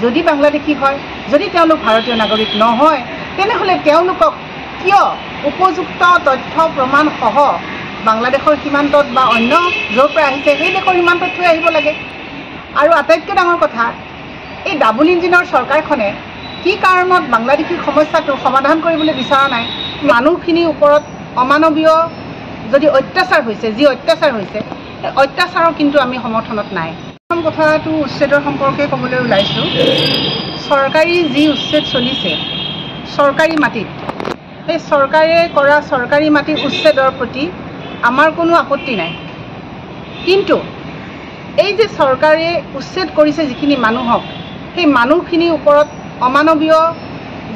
যদি বাংলাদেশী হয়, যদি তেওঁলোক ভাৰতীয় নাগৰিক নহয়, তেনেহ'লে তেওঁলোকক কিয় উপযুক্ত তথ্য প্ৰমাণসহ বাংলাদেশৰ সীমান্তত বা অন্য য'ৰ পৰা আহিছে সেই দেশৰ সীমান্তত থৈ আহিব লাগে। আৰু আটাইতকৈ ডাঙৰ কথা, এই ডাবল ইঞ্জিনৰ চৰকাৰখনে কি কাৰণত বাংলাদেশী সমস্যাটো সমাধান কৰিবলৈ বিচৰা নাই? মানুহখিনিৰ ওপৰত অমানৱীয় যদি অত্যাচাৰ হৈছে, যি অত্যাচাৰ হৈছে, সেই অত্যাচাৰৰ কিন্তু আমি সমৰ্থনত নাই। প্ৰথম কথাটো উচ্ছেদৰ সম্পৰ্কে ক'বলৈ ওলাইছোঁ। চৰকাৰী যি উচ্ছেদ চলিছে চৰকাৰী মাটিত, সেই চৰকাৰে কৰা চৰকাৰী মাটিৰ উচ্ছেদৰ প্ৰতি আমাৰ কোনো আপত্তি নাই। কিন্তু এই যে চৰকাৰে উচ্ছেদ কৰিছে যিখিনি মানুহক, সেই মানুহখিনিৰ ওপৰত অমানৱীয়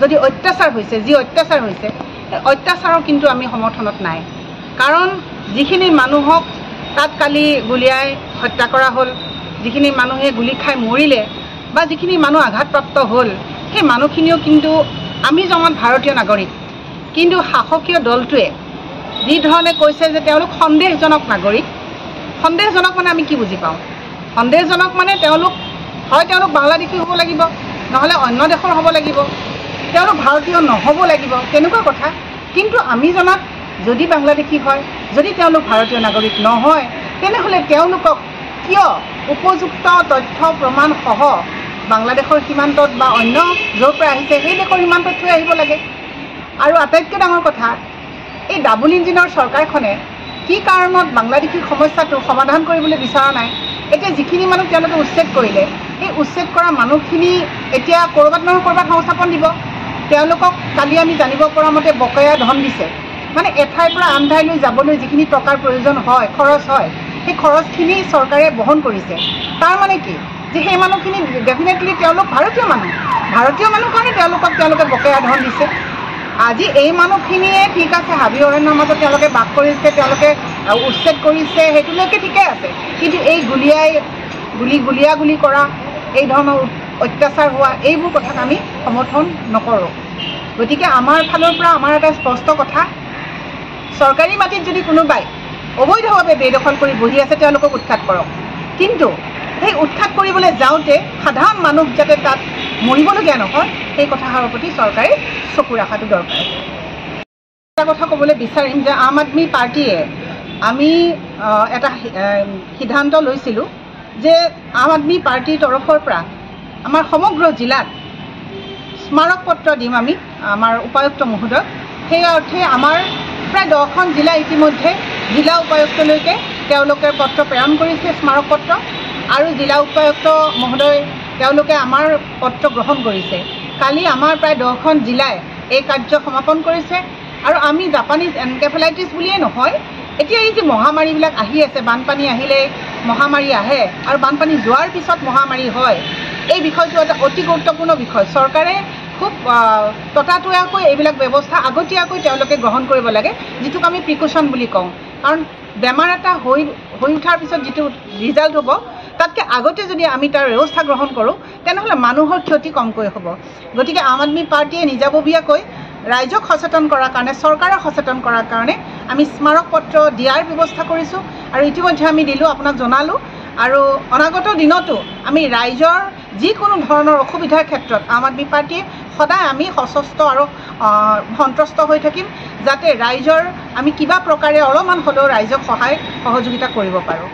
যদি অত্যাচাৰ হৈছে, যি অত্যাচাৰ হৈছে, সেই অত্যাচাৰৰ কিন্তু আমি সমৰ্থনত নাই। কাৰণ যিখিনি মানুহক তাত কালি গুলীয়াই হত্যা কৰা হ'ল, যিখিনি মানুহে গুলি খাই মৰিলে বা যিখিনি মানুহ আঘাতপ্ৰাপ্ত হ'ল, সেই মানুহখিনিও কিন্তু আমি জনাত ভাৰতীয় নাগৰিক। কিন্তু শাসকীয় দলটোৱে যি ধৰণে কৈছে যে তেওঁলোক সন্দেহজনক নাগৰিক, সন্দেহজনক মানে আমি কি বুজি পাওঁ? সন্দেহজনক মানে তেওঁলোক বাংলাদেশী হ'ব লাগিব, নহ'লে অন্য দেশৰ হ'ব লাগিব, তেওঁলোক ভাৰতীয় নহ'ব লাগিব, তেনেকুৱা কথা। কিন্তু আমি জনাত যদি বাংলাদেশী হয়, যদি তেওঁলোক ভাৰতীয় নাগৰিক নহয়, তেনেহ'লে তেওঁলোকক কিয় উপযুক্ত তথ্য প্ৰমাণসহ বাংলাদেশৰ সীমান্তত বা অন্য য'ৰ পৰা আহিছে সেই দেশৰ সীমান্তত থৈ আহিব লাগে। আৰু আটাইতকৈ ডাঙৰ কথা, এই ডাবল ইঞ্জিনৰ চৰকাৰখনে কি কাৰণত বাংলাদেশী সমস্যাটো সমাধান কৰিবলৈ বিচৰা নাই? এতিয়া যিখিনি মানুহ তেওঁলোকে উচ্ছেদ কৰিলে, সেই উচ্ছেদ কৰা মানুহখিনি এতিয়া ক'ৰবাত নহয় ক'ৰবাত সংস্থাপন দিব। তেওঁলোকক কালি আমি জানিব পৰা মতে বকেয়া ধন দিছে। মানে এঠাইৰ পৰা আন ঠাইলৈ যাবলৈ যিখিনি টকাৰ প্ৰয়োজন হয়, খৰচ হয়, সেই খৰচখিনি চৰকাৰে বহন কৰিছে। তাৰ মানে কি যে সেই মানুহখিনি ডেফিনেটলি তেওঁলোক ভাৰতীয় মানুহ কাৰণে তেওঁলোকে বকেয়া ধন দিছে। আজি এই মানুহখিনিয়ে ঠিক আছে, হাবি অৰণ্যৰ মাজত তেওঁলোকে বাস কৰিছে, তেওঁলোকে উচ্ছেদ কৰিছে, সেইটোলৈকে ঠিকে আছে। কিন্তু এই গুলীয়াগুলি কৰা, এই ধৰণৰ অত্যাচাৰ হোৱা, এইবোৰ কথাক আমি সমৰ্থন নকৰোঁ। গতিকে আমাৰ ফালৰ পৰা আমাৰ এটা স্পষ্ট কথা, চৰকাৰী মাটিত যদি কোনোবাই অবৈধভাৱে বেদখল কৰি বহি আছে, তেওঁলোকক উৎখাত কৰক। কিন্তু সেই উৎখাত কৰিবলৈ যাওঁতে সাধাৰণ মানুহ যাতে তাত মৰিবলগীয়া নহয়, সেই কথাষাৰৰ প্ৰতি চৰকাৰে চকু ৰখাটো দৰকাৰ। এটা কথা ক'বলৈ বিচাৰিম যে আম আদমি পাৰ্টীয়ে আমি এটা সিদ্ধান্ত লৈছিলোঁ যে আম আদমি পাৰ্টীৰ তৰফৰ পৰা আমাৰ সমগ্ৰ জিলাত স্মাৰক পত্ৰ দিম আমি আমাৰ উপায়ুক্ত মহোদয়ক। সেই অৰ্থে আমাৰ প্ৰায় 10খন জিলা ইতিমধ্যে জিলা উপায়ুক্তলৈকে তেওঁলোকে পত্ৰ প্ৰেৰণ কৰিছে, স্মাৰক পত্ৰ। আৰু জিলা উপায়ুক্ত মহোদয় তেওঁলোকে আমাৰ পত্ৰ গ্ৰহণ কৰিছে। কালি আমাৰ প্ৰায় 10খন জিলাই এই কাৰ্য সমাপন কৰিছে। আৰু আমি জাপানীজ এনকেফেলাইটিছ বুলিয়েই নহয়, এতিয়া এই যে মহামাৰীবিলাক আহি আছে, বানপানী আহিলে মহামাৰী আহে আৰু বানপানী যোৱাৰ পিছত মহামাৰী হয়, এই বিষয়টো এটা অতি গুৰুত্বপূৰ্ণ বিষয়। চৰকাৰে খুব ততাতৈয়াকৈ এইবিলাক ব্যৱস্থা আগতীয়াকৈ তেওঁলোকে গ্ৰহণ কৰিব লাগে, যিটোক আমি প্ৰিকশ্যন বুলি কওঁ। কাৰণ বেমাৰ এটা হৈ উঠাৰ পিছত যিটো ৰিজাল্ট হ'ব, তাতকৈ আগতে যদি আমি তাৰ ব্যৱস্থা গ্ৰহণ কৰোঁ, তেনেহ'লে মানুহৰ ক্ষতি কমকৈ হ'ব। গতিকে আম আদমি পাৰ্টীয়ে নিজাববীয়াকৈ ৰাইজক সচেতন কৰাৰ কাৰণে, চৰকাৰক সচেতন কৰাৰ কাৰণে আমি স্মাৰক পত্ৰ দিয়াৰ ব্যৱস্থা কৰিছোঁ। আৰু ইতিমধ্যে আমি দিলোঁ, আপোনাক জনালোঁ। আৰু অনাগত দিনতো আমি ৰাইজৰ যিকোনো ধৰণৰ অসুবিধাৰ ক্ষেত্ৰত আম আদমি পাৰ্টীয়ে সদায় আমি সচেষ্ট আৰু সন্তুষ্ট হৈ থাকিম, যাতে ৰাইজৰ আমি কিবা প্ৰকাৰে অলপমান হ'লেও ৰাইজক সহায় সহযোগিতা কৰিব পাৰোঁ।